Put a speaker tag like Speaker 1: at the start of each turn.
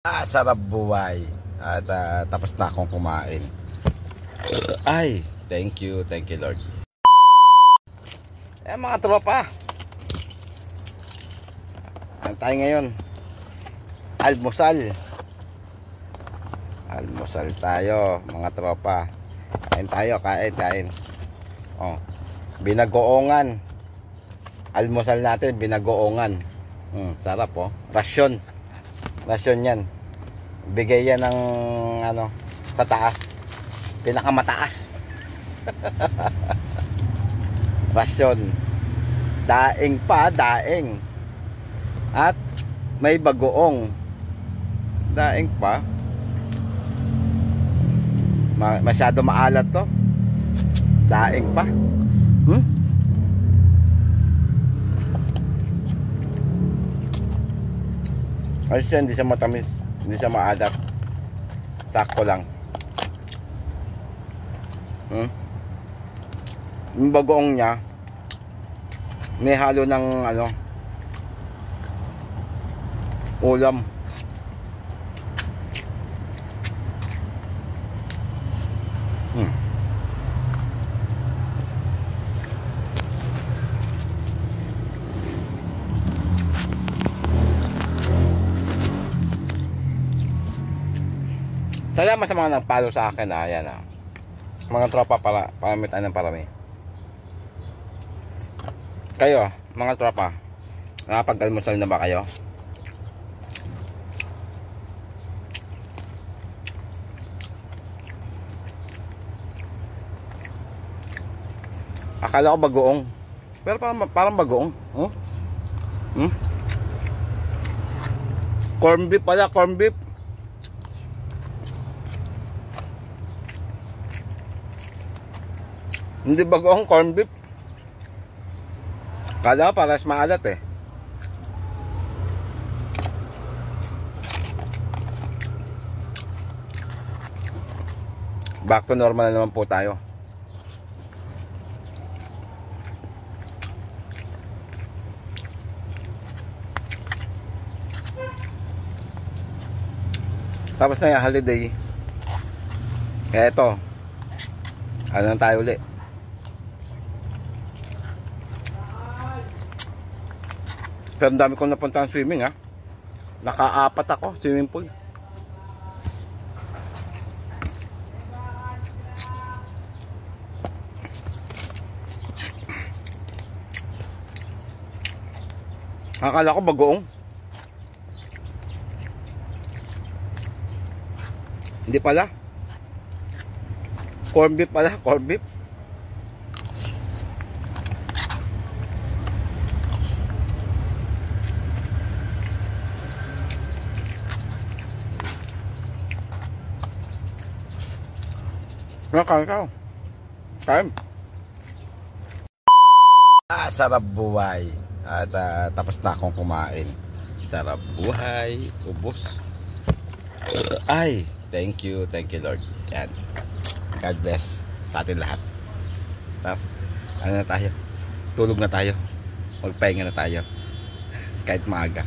Speaker 1: Sarap buhay. At tapos na akong kumain. Ay, thank you Lord. Mga tropa, ano tayo ngayon? Almusal tayo mga tropa. Kain. Binagoongan. Almusal natin, binagoongan. Sarap Rasyon yan. Bigay yan ng sa taas, pinakamataas. Rasyon. Daing at may bagoong. Daing pa. Masyado maalat to. Daing pa. Ayos siya, hindi siya matamis, hindi siya maalat. Sakto lang. Yung bagoong niya may halo ng ulam. Salamat sa mga nagpalo sa akin. Ayan mga tropa, paramit ng parami. Kayo mga tropa, nakapag-almusal na ba kayo? Akala ko bagoong, pero parang bagoong. Corn beef pala, corn beef. Hindi bagoong, corn beef. Kala paras maalat Back to normal na naman po tayo. Tapos na yung holiday. Kaya ito, ano na tayo ulit. Pero ang dami kong napunta ng swimming Naka-4 ako, swimming pool. Akala ko bagoong. Hindi pala. Corn beef pala, corn beef. Kain. Sarap buhay. At tapos na akong kumain. Sarap buhay. Ubos. Ay, thank you Lord. Yan. God bless sa atin lahat. Ano na tayo? Tulog na tayo. Magpahinga na tayo. Kahit maaga.